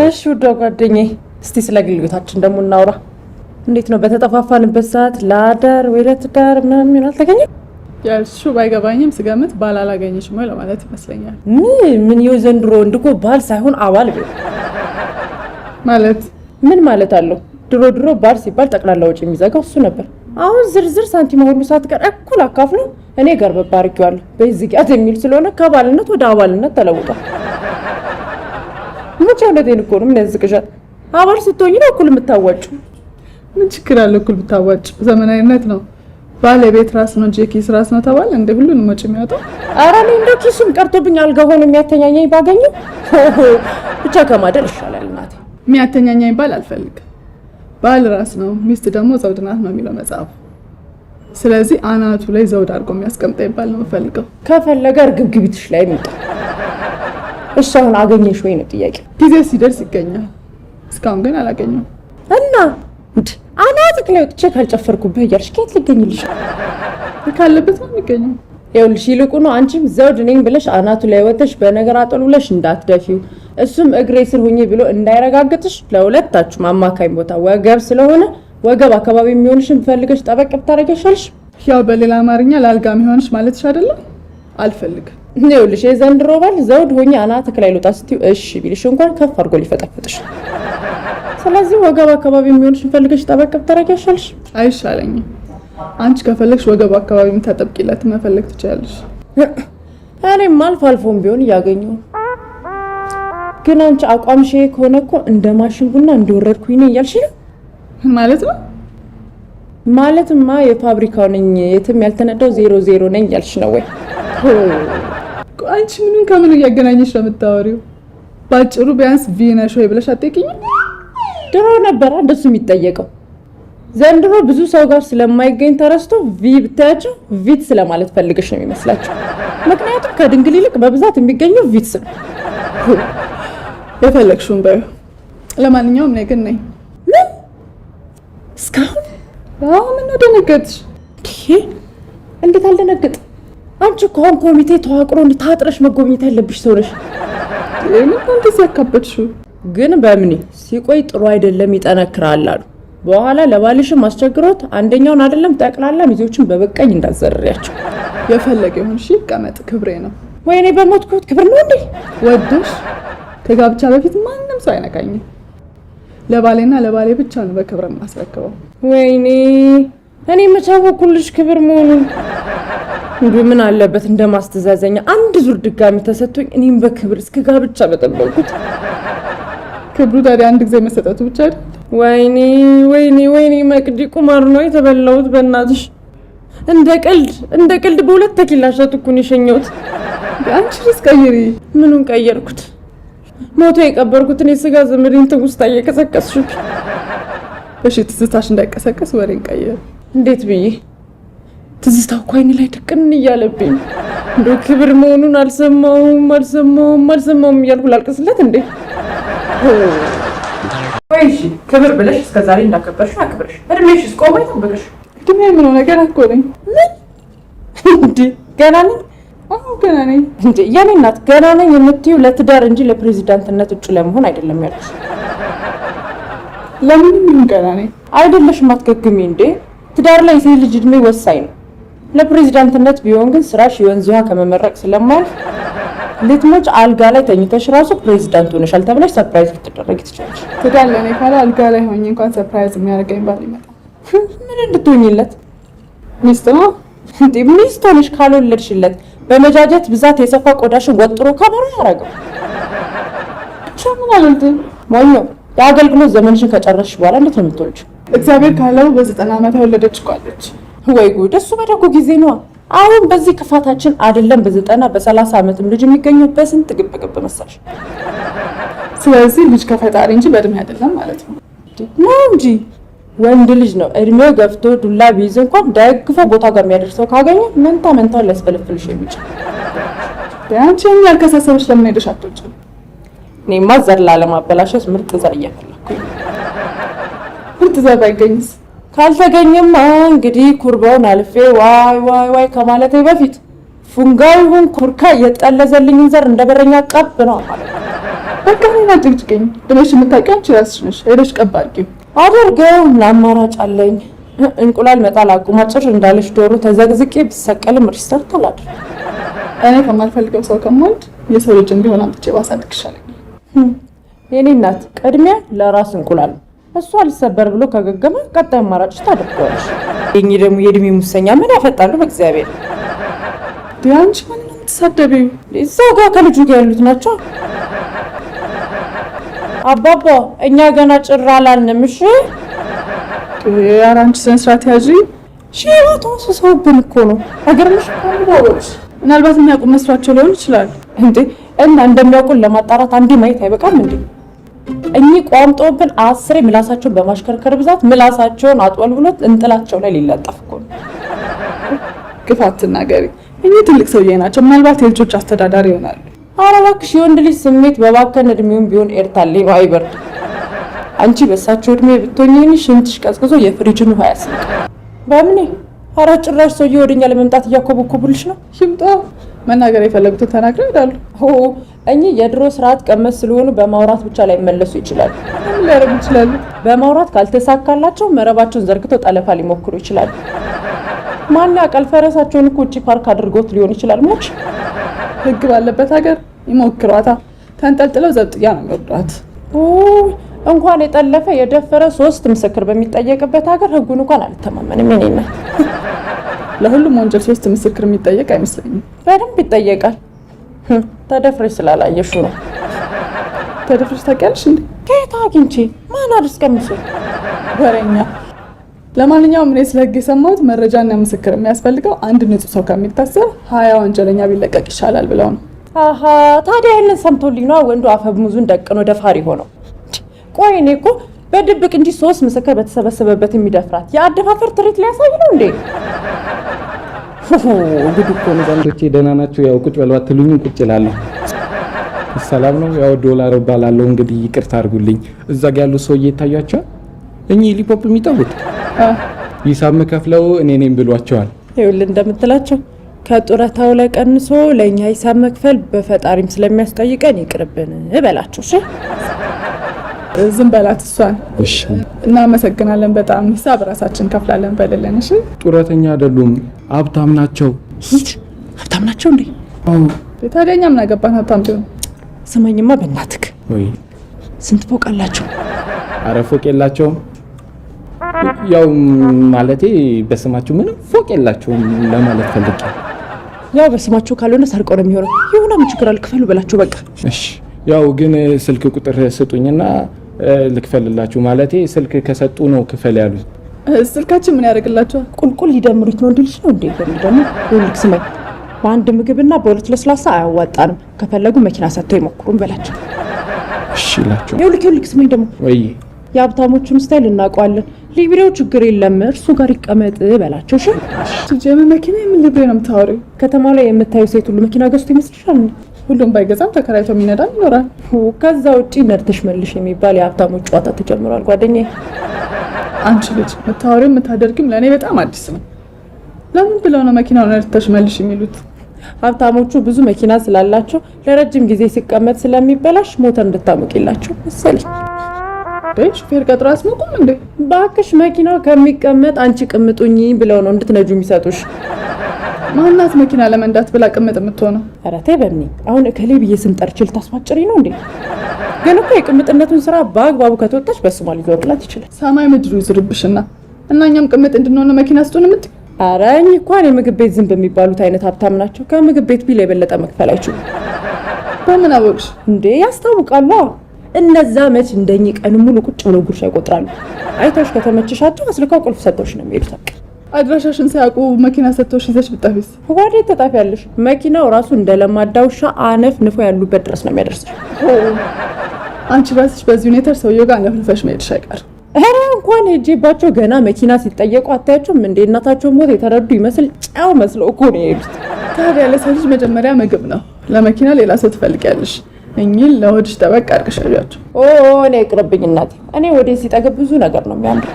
እሺ ውድ ጓደኛዬ እስቲ ስለ ግልግታችን ደግሞ እናውራ። እንዴት ነው በተጠፋፋንበት ሰዓት ለአዳር ወይ ለትዳር ምናምን አልተገኘም? ያልሽው ባይገባኝም ስገምት ባል አላገኘሽም ወይ ለማለት ይመስለኛል። ምን የዘንድሮ እንድኮ ባል ሳይሆን አባል ማለት ምን ማለት አለው? ድሮ ባል ሲባል ጠቅላላ ወጪ የሚዘጋው እሱ ነበር። አሁን ዝርዝር ሳንቲም ሁሉ ሳትቀር እኩል አካፍሎ እኔ ጋር በባርኪዋለሁ በዚያት የሚል ስለሆነ ከባልነት ወደ አባልነት ተለውጧል። ምን ቻለቴን እኮ ነው። ምን ያዝቅሻል? አባል ስትሆኚ ነው እኩል የምታዋጩ። ምን ችግር አለ እኩል ብታዋጭ? ዘመናዊነት ነው። ባል የቤት ራስ ነው እንጂ ኪስ ራስ ነው ተባለ እንደ ሁሉንም ወጪ የሚያወጣው። ኧረ እኔ እንደው ኪሱም ቀርቶብኝ አልጋ ሆኖ የሚያተኛኘኝ ባገኘው ብቻ ከማደር ይሻላል። እናቴ የሚያተኛኘኝ ባል አልፈልግም። ባል ራስ ነው፣ ሚስት ደግሞ ዘውድ ናት ነው የሚለው መጽሐፉ። ስለዚህ አናቱ ላይ ዘውድ አድርጎ የሚያስቀምጠኝ ባል ነው የምፈልገው። ከፈለገ እርግብግቢትሽ ላይ ይምጣ። እሺ አሁን አገኘሽ ወይ ነው ጥያቄ? ጊዜ ሲደርስ ይገኛል። እስካሁን ግን አላገኘሁም። እና አናትክ ላይ ወጥቼ ካልጨፈርኩብህ እያልሽ ከየት ልገኝልሽ? ካለበት ነው የሚገኘው። ይኸውልሽ ይልቁኑ አንቺም ዘውድ ነኝ ብለሽ አናቱ ላይ ወጥተሽ በነገር አጠሉለሽ እንዳትደፊው፣ እሱም እግሬ ስር ሁኚ ብሎ እንዳይረጋግጥሽ ለሁለታችሁም አማካኝ ቦታ ወገብ ስለሆነ ወገብ አካባቢ የሚሆንሽን ፈልገሽ ጠበቅ ብታረጋሻልሽ። ያው በሌላ አማርኛ ላልጋ የሚሆንሽ ማለትሽ አይደለም? አልፈልግም። ይኸውልሽ የዘንድሮ ባል ዘውድ ሆኜ አናትክ ላይ ልውጣ ስትይው እሺ ቢልሽ እንኳን ከፍ አድርጎ ሊፈጠፍጥሽ። ስለዚህ ወገብ አካባቢ የሚሆንሽን ፈልገሽ ጠበቅ ብታረጋሻልሽ። አይሻለኝም። አንቺ ከፈለግሽ ወገብ አካባቢ የምታጠብቂለት መፈለግ ትችያለሽ። እኔም አልፎም ቢሆን እያገኘሁ ግን አንቺ አቋምሽ ከሆነ እኮ እንደ ማሽን ቡና እንደወረድኩኝ ነኝ እያልሽ ነው ማለት ነው። ማለትማ የፋብሪካው ነኝ የትም ያልተነዳው 00 ነኝ እያልሽ ነው ወይ? አንቺ ምኑን ከምን እያገናኘሽ ነው የምታወሪው? ባጭሩ ቢያንስ ቪ ነሽ ወይ ብለሽ አትጠይቂኝም? ድሮ ነበር እንደሱ የሚጠየቀው። ዘንድሮ ብዙ ሰው ጋር ስለማይገኝ ተረስቶ ቪ ብታያቸው ቪት ስለማለት ፈልገሽ ነው የሚመስላቸው። ምክንያቱም ከድንግል ይልቅ በብዛት የሚገኘው ቪትስ ነው። የፈለግሽውን በይው። ለማንኛውም እኔ ግን ነኝ። ምን እስካሁን? ምን ደነገጥሽ? እንዴት አልደነገጥ? አንቺ እኮ አሁን ኮሚቴ ተዋቅሮ ታጥረሽ መጎብኘት ያለብሽ ሰው ነሽ። ምን እንደዚህ ያካበድሽው? ግን በምን ሲቆይ ጥሩ አይደለም ይጠነክራል አሉ። በኋላ ለባልሽም አስቸግሮት አንደኛውን አይደለም ጠቅላላ ሚዜዎችን በበቀኝ እንዳዘርሪያቸው። የፈለገ ይሁን እሺ፣ ቀመጥ ክብሬ ነው። ወይኔ በሞትኩት ክብር ነው እንዴ? ወድሽ ከጋብቻ በፊት ማንም ሰው አይነካኝም። ለባሌና ለባሌ ብቻ ነው በክብር ማስረክበው። ወይኔ እኔ መቻወኩልሽ ክብር መሆኑን እንዴ! ምን አለበት እንደማስተዛዘኛ አንድ ዙር ድጋሚ ተሰጥቶኝ እኔም በክብር እስከ ጋብቻ በጠበቁት። ክብሩ ታዲያ አንድ ጊዜ መሰጠቱ ብቻ አይደል? ወይኔ መቅዲ ቁማር ነው የተበላሁት። በእናትሽ እንደ ቀልድ በሁለት ተኪላ ሸጥኩኝ የሸኘሁት። አንቺ ልትቀይሪ? ምኑን ቀየርኩት? ሞቶ የቀበርኩትን የስጋ ዘመዴን ትውስታ እየቀሰቀስሽ። እሺ ትዝታሽ እንዳይቀሰቀስ ወሬን ቀየር። እንዴት ብዬ? ትዝታው እኮ አይኔ ላይ ድቅን እያለብኝ እንደው ክብር መሆኑን አልሰማውም እያልኩ ላልቅስለት እንዴ? ወይሽ ክብር ብለሽ እስከዛሬ እንዳከበርሽ አክብርሽ። እድሜሽስ ቆሞ ይጠብቅሽ። እድሜ ምን ነገር እኮ ነኝ። ምን እንዴ? ገና ነኝ? አዎ ገና ነኝ እንዴ? የኔ እናት ገና ነኝ የምትይው ለትዳር እንጂ ለፕሬዚዳንትነት እጩ ለመሆን አይደለም ያልኩሽ። ለምን ምን ገና ነኝ? አይደለሽም አትገግሚ እንዴ? ትዳር ላይ የሴት ልጅ እድሜ ወሳኝ ነው። ለፕሬዚዳንትነት ቢሆን ግን ስራሽ የወንዝ ውሃ ከመመረቅ ስለማያልፍ ልትሞች አልጋ ላይ ተኝተሽ ራሱ ፕሬዚዳንት ሆነሻል ተብለሽ ሰርፕራይዝ ልትደረጊ ትችላለሽ። ትዳር ለኔ ካለ አልጋ ላይ ሆኜ እንኳን ሰርፕራይዝ የሚያደርገኝ ባል ይመጣል። ምን እንድትሆኝለት? ሚስት ነው እንዴ? ሚስት ሆነሽ ካልወለድሽለት በመጃጀት ብዛት የሰፋ ቆዳሽን ወጥሮ ከበሮ ያደርገው። ምን አልወልድም። ሞኞ የአገልግሎት ዘመንሽን ከጨረስሽ በኋላ እንዴት ነው የምትወልጂው? እግዚአብሔር ካለው በ90 ዓመት የወለደች እኮ አለች። ወይ ጉድ! እሱ በደጉ ጊዜ ነው። አሁን በዚህ ክፋታችን አይደለም በ90 በ30 ዓመትም ልጅ የሚገኘው በስንት ግብግብ መሰለሽ። ስለዚህ ልጅ ከፈጣሪ እንጂ በእድሜ አይደለም ማለት ነው እንጂ ወንድ ልጅ ነው እድሜው ገፍቶ ዱላ ቢይዝ እንኳን ደግፎ ቦታ ጋር የሚያደርሰው ካገኘ መንታውን ሊያስፈልፍልሽ የሚችል። አንቺ ያልከሳሰብሽ ለምን ሄደሽ አትወጪም? እኔማ ዘር ላለማበላሸት ምርጥ ዘር እያፈላኩኝ። ምርጥ ዘር ባይገኝስ? ካልተገኘማ እንግዲህ ኩርባውን አልፌ ዋይ ከማለቴ በፊት ፉንጋው ይሁን ኩርካ የጠለዘልኝን ዘር እንደበረኛ ቀብ ነው ማለት ነው። በቃ እኔን አጭቅጭቅኝ። ድረሽ የምታውቂው አንቺ እራስሽ ነሽ። ሄደሽ ቀባቂው አድርገው እና አማራጭ አለኝ። እንቁላል መጣል አቁማ ጭር እንዳለች ዶሮ ተዘግዝቄ ብሰቀልም ሪሰርት አላድርግ። እኔ ከማልፈልገው ሰው ከሞት የሰው ልጅ እንዲሆን አምጥቼ ባሳድግ ይሻለኛል። የኔ እናት ቅድሚያ ለራስ እንቁላል እሱ አልሰበር ብሎ ከገገመ ቀጣይ አማራጭ ታደርገዋለሽ። የኔ ደግሞ የእድሜ ሙሰኛ ምን ያፈጣሉ በእግዚአብሔር። ዲያንቺ ምን ነው የምትሳደቢው? እዛው ጋር ከልጁ ጋር ያሉት ናቸው። አባባ እኛ ገና ጭራ አላልንም። እሺ ያራንቺ ስነ ስርዓት ያዢ። ሺባቶ ሰውብን እኮ ነው አገርምሽ ባሎች ምናልባት የሚያውቁ መስሏቸው ሊሆን ይችላል እንዴ። እና እንደሚያውቁን ለማጣራት አንዴ ማየት አይበቃም እንዴ? እኚህ ቋምጦብን 10 ምላሳቸውን በማሽከርከር ብዛት ምላሳቸውን አጥወልብሎት እንጥላቸው ላይ ሊለጠፍ እኮ ነው። ግፋት ተናገሪ። እኚህ ትልቅ ሰውዬ ናቸው። ምናልባት የልጆች አስተዳዳሪ ይሆናሉ። ኧረ እባክሽ የወንድ ልጅ ስሜት በባከን እድሜውን ቢሆን ኤርታሌ አይበርድ። አንቺ በሳቸው እድሜ ብትሆኚ ሽንትሽ ቀዝቅዞ የፍሪጅን ውሃ ያስልቅ። በምኔ ኧረ ጭራሽ ሰውዬ ወደኛ ለመምጣት እያኮበኮቡልሽ ነው። ሽምጦ መናገር የፈለጉትን ተናግረው ይላሉ። እኚህ የድሮ ስርዓት ቀመስ ስለሆኑ በማውራት ብቻ ላይ መለሱ ይችላሉ። ምን ሊያደርጉ ይችላሉ? በማውራት ካልተሳካላቸው መረባቸውን ዘርግተው ጠለፋ ሊሞክሩ ይችላሉ። ማን ያውቃል? ፈረሳቸውን እኮ ውጪ ፓርክ አድርጎት ሊሆን ይችላል። ሞች ህግ ባለበት ሀገር ይሞክሯታ። ተንጠልጥለው ዘብጥያ ነው የሚወርዷት። እንኳን የጠለፈ የደፈረ 3 ምስክር በሚጠየቅበት ሀገር ህጉን እንኳን አልተማመንም። እኔና ለሁሉም ወንጀል 3 ምስክር የሚጠየቅ አይመስለኝም። በደንብ ይጠየቃል። ተደፍረሽ ስላላየሹ ነው። ተደፍረሽ ታውቂያለሽ እንዴ? ከየት አግኝቼ ማን አድስቀምሶ ወሬኛ። ለማንኛውም እኔ ስለ ህግ የሰማሁት መረጃና ምስክር የሚያስፈልገው አንድ ንጹህ ሰው ከሚታሰር 20 ወንጀለኛ ቢለቀቅ ይሻላል ብለው ነው። አሃ ታዲያ ይሄንን ሰምቶልኝ ነው ወንዱ አፈሙዙን ደቅኖ ደፋሪ ሆነው። ቆይ እኔ እኮ በድብቅ እንጂ 3 ምስክር በተሰበሰበበት የሚደፍራት የአደፋፈር ትርኢት ሊያሳይ ነው እንዴ? ጉድ እኮ ነው። ዘንዶቼ ደህና ናቸው? ያው ቁጭ በሉ አትሉኝም? ቁጭ እላለሁ። ሰላም ነው? ያው ዶላር እባላለሁ። እንግዲህ ይቅርታ አድርጉልኝ። እዛ ጋር ያሉ ሰውዬ ይታያቸዋል? እኚህ ሊፖፕ የሚጠቡት ሂሳብ መከፍለው እኔ ነኝ ብሏቸዋል። ይኸውልህ እንደምትላቸው ከጡረታው ላይ ቀንሶ ለእኛ ሂሳብ መክፈል በፈጣሪም ስለሚያስጠይቀን ይቅርብን በላቸው። እሺ ዝም በላት እሷን። እሺ እናመሰግናለን በጣም ሂሳብ ራሳችን ከፍላለን በለለን። እሺ ጡረተኛ አይደሉም፣ ሀብታም ናቸው። ሀብታም ናቸው እንዴ? ታዲያ እኛ ምን አገባን ሀብታም ቢሆን? ስማኝማ በእናትህ ወይ ስንት ፎቅ አላቸው? ኧረ ፎቅ የላቸውም። ያው ማለቴ በስማቸው ምንም ፎቅ የላቸውም ለማለት ፈልጌ። ያው በስማቸው ካልሆነ ሰርቀው ነው የሚሆነው። ይሁን ምን ችግር አለ? ክፈሉ በላቸው በቃ። እሺ ያው ግን ስልክ ቁጥር ስጡኝና ልክፈልላችሁ። ማለቴ ስልክ ከሰጡ ነው ክፈል ያሉኝ። ስልካችን ምን ያደርግላችኋል? ቁልቁል ሊደምሩት ነው እንዲልሽ ነው እንዴ? ደግሞ ልክ ስማኝ፣ በአንድ ምግብና በሁለት ለስላሳ አያዋጣንም። ከፈለጉ መኪና ሰጥተው ይሞክሩን በላቸው። እሺ እላቸው። ልክ ስማኝ ደግሞ ወይ የሀብታሞቹን ስታይል እናውቀዋለን። ሊብሬው ችግር የለም እርሱ ጋር ይቀመጥ በላቸው። እሺ ጀመ መኪና ምን ሊብሬ ነው የምታወሪው? ከተማው ላይ የምታዩ ሴት ሁሉ መኪና ገዝቶ ይመስልሻል? ሁሉም ባይገዛም ተከራይቶ የሚነዳም ይኖራል። ከዛ ውጪ ነድተሽ መልሽ የሚባል የሀብታሞች ጨዋታ ተጀምሯል ጓደኛዬ። አንቺ ልጅ የምታወሪው የምታደርጊም ለእኔ በጣም አዲስ ነው። ለምን ብለው ነው መኪናውን ነድተሽ መልሽ የሚሉት? ሀብታሞቹ ብዙ መኪና ስላላቸው ለረጅም ጊዜ ሲቀመጥ ስለሚበላሽ ሞተር እንድታሞቂላቸው መሰለኝ። ሹፌር ቀጥሮ አስሞቁም እንዴ? ባክሽ መኪናው ከሚቀመጥ አንቺ ቅምጡኝ ብለው ነው እንድትነጁ የሚሰጡሽ። ማናት መኪና ለመንዳት ብላ ቅምጥ የምትሆነው? ኧረ ተይ በእኔ አሁን እከሌ ብዬ ስንጠርች ልታስፋጭሪ ነው እንዴ? ግን እኮ የቅምጥነቱን ስራ በአግባቡ ከተወጣች በስሟ ሊዞርላት ይችላል። ሰማይ ምድሩ ይዝርብሽና እና እኛም ቅምጥ እንድንሆነ መኪና ስጡን የምትይ? ኧረ እኚህ እንኳን የምግብ ቤት ዝንብ የሚባሉት አይነት ሀብታም ናቸው። ከምግብ ቤት ቢል የበለጠ መክፈል አይችሉም። በምን አወቅሽ እንዴ? ያስታውቃሉ። እነዛ መች እንደኚህ ቀን ሙሉ ቁጭ ብለው ጉርሻ ይቆጥራሉ። አይተውሽ ከተመቸሻቸው አስልከው ቁልፍ ሰጥተውሽ ነው የሚሄዱት። አድራሻሽን ሳያውቁ መኪና ሰጥተውሽ ይዘሽ ብታፊስ? ወዴት ተጣፊያለሽ? መኪናው ራሱ እንደለማዳ ውሻ አነፍ ንፎ ያሉበት ድረስ ነው የሚያደርስሽ። አንቺ ራስሽ በዚህ ሁኔታ ሰውየው ጋር አነፍንፈሽ መሄድሽ አይቀርም። ኧረ እንኳን ሄጄባቸው ገና መኪና ሲጠየቁ አታያቸውም እንዴ? እናታቸውን ሞት የተረዱ ይመስል ጫው መስለው እኮ ነው የሄዱት። ታዲያ ለሰው ልጅ መጀመሪያ ምግብ ነው፣ ለመኪና ሌላ ሰው ትፈልጊያለሽ። እኚህን ለሆድሽ ጠበቅ አድርገሽ ያዣቸው። እኔ ይቅርብኝ እናቴ። እኔ ወዴት ሲጠገብ ብዙ ነገር ነው የሚያምር።